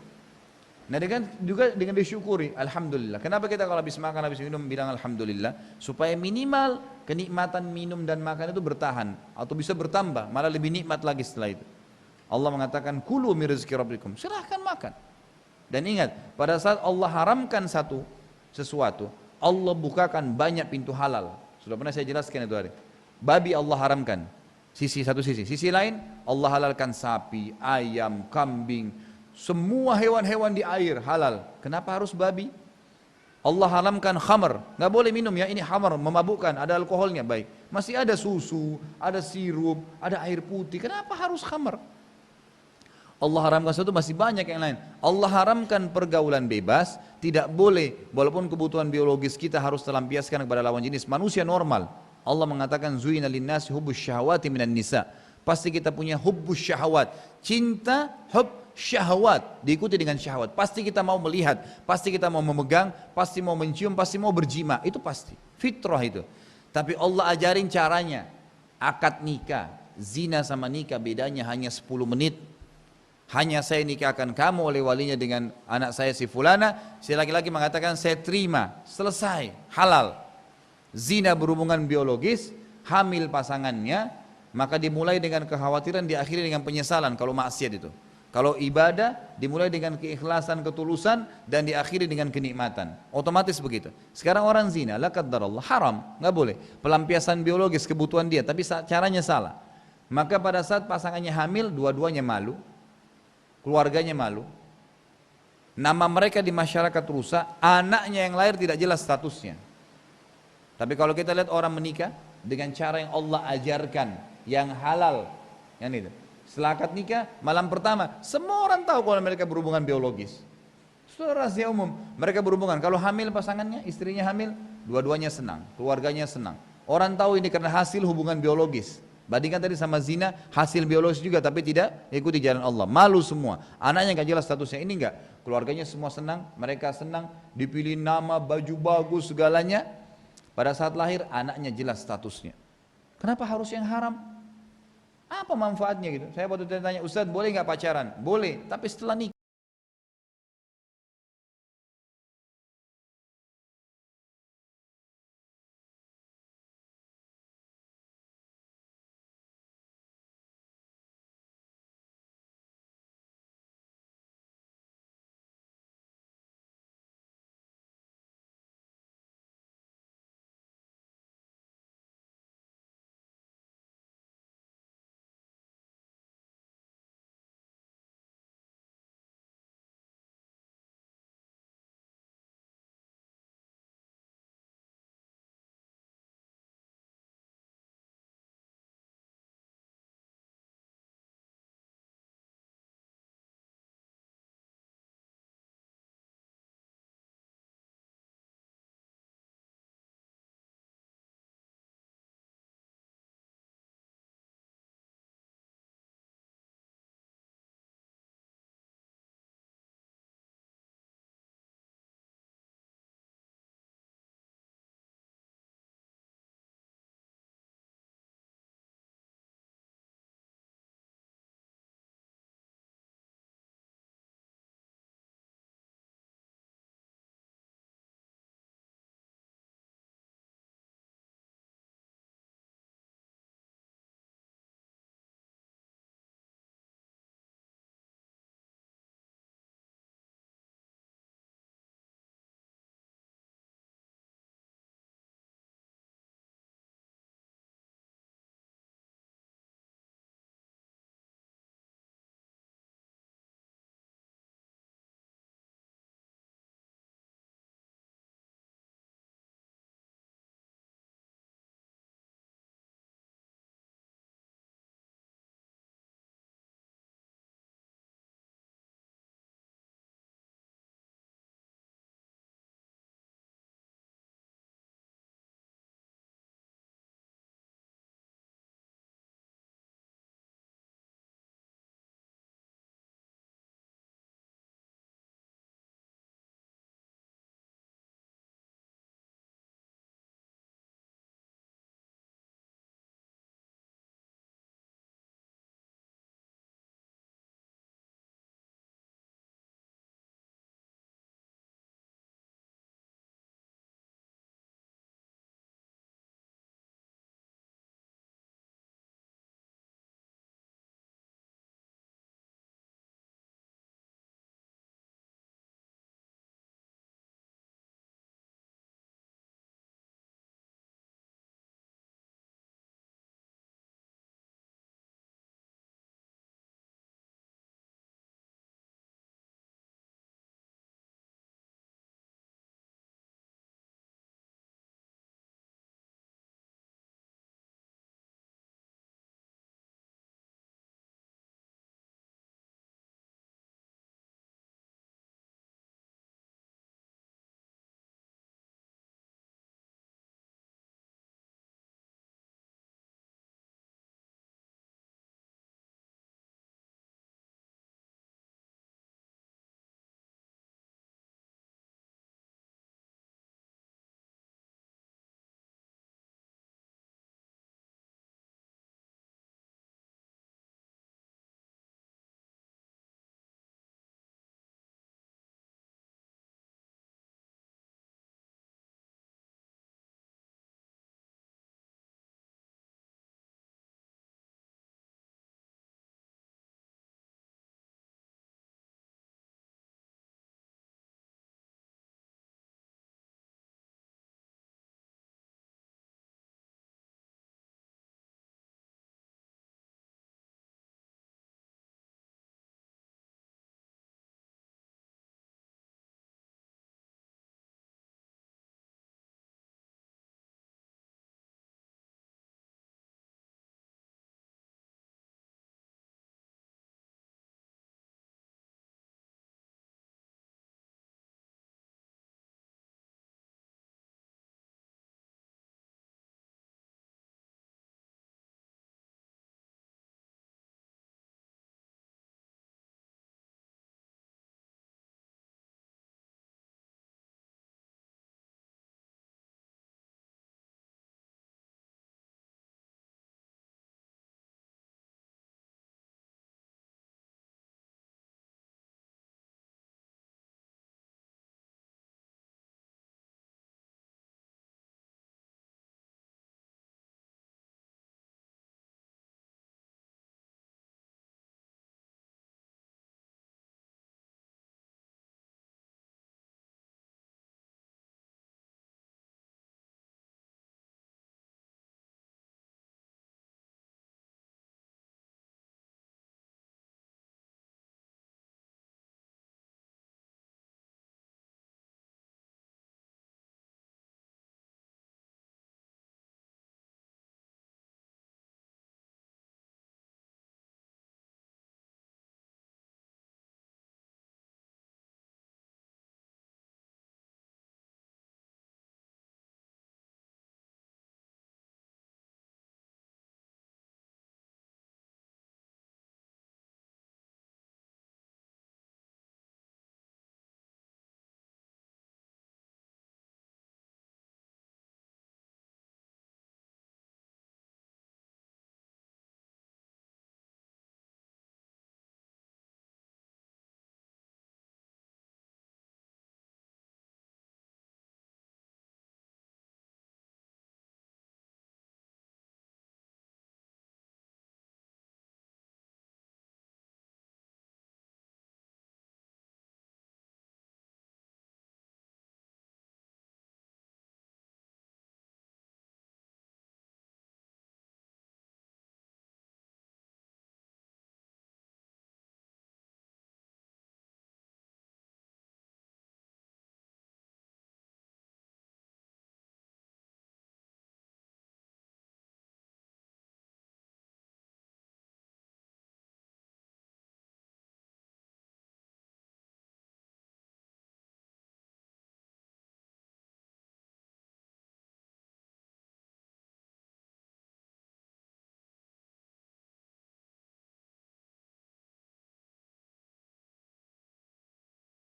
Nah dengan juga dengan disyukuri, alhamdulillah. Kenapa kita kalau habis makan, habis minum bilang alhamdulillah? Supaya minimal kenikmatan minum dan makan itu bertahan atau bisa bertambah, malah lebih nikmat lagi setelah itu. Allah mengatakan kulu min rizki rabbikum, silahkan makan. Dan ingat, pada saat Allah haramkan sesuatu, Allah bukakan banyak pintu halal. Sudah pernah saya jelaskan itu hari. Babi Allah haramkan, satu sisi. Sisi lain Allah halalkan sapi, ayam, kambing, semua hewan-hewan di air halal. Kenapa harus babi? Allah haramkan khamar, nggak boleh minum ya, ini khamar, memabukkan, ada alkoholnya, baik. Masih ada susu, ada sirup, ada air putih, kenapa harus khamar? Allah haramkan sesuatu, masih banyak yang lain. Allah haramkan pergaulan bebas, tidak boleh, walaupun kebutuhan biologis kita harus terlampiaskan kepada lawan jenis, manusia normal. Allah mengatakan zuina linnasi hubbus syahawati minan nisa. Pasti kita punya hubbus syahawat, cinta, syahwat, diikuti dengan syahwat. Pasti kita mau melihat, pasti kita mau memegang, pasti mau mencium, pasti mau berjima, itu pasti, fitrah itu. Tapi Allah ajarin caranya. Akad nikah, zina sama nikah bedanya hanya 10 menit. Hanya saya nikahkan kamu oleh walinya dengan anak saya si fulana, si laki-laki mengatakan saya terima, selesai, halal. Zina berhubungan biologis, hamil pasangannya, maka dimulai dengan kekhawatiran, diakhiri dengan penyesalan kalau maksiat itu. Kalau ibadah dimulai dengan keikhlasan, ketulusan, dan diakhiri dengan kenikmatan. Otomatis begitu. Sekarang orang zina, la qaddarallah, haram, nggak boleh. Pelampiasan biologis kebutuhan dia, tapi caranya salah. Maka pada saat pasangannya hamil, dua-duanya malu, keluarganya malu, nama mereka di masyarakat rusak, anaknya yang lahir tidak jelas statusnya. Tapi kalau kita lihat orang menikah dengan cara yang Allah ajarkan, yang halal, yang itu. Setelah akad nikah, malam pertama, semua orang tahu kalau mereka berhubungan biologis. Itu rahasia umum. Mereka berhubungan, kalau hamil pasangannya, istrinya hamil, dua-duanya senang, keluarganya senang. Orang tahu ini karena hasil hubungan biologis. Bandingkan tadi sama zina, hasil biologis juga tapi tidak ikuti jalan Allah. Malu semua, anaknya gak jelas statusnya, ini enggak. Keluarganya semua senang, mereka senang, dipilih nama, baju bagus, segalanya. Pada saat lahir, anaknya jelas statusnya. Kenapa harus yang haram? Apa manfaatnya gitu? Saya waktu tanya, Ustaz boleh nggak pacaran? Boleh, tapi setelah nikah.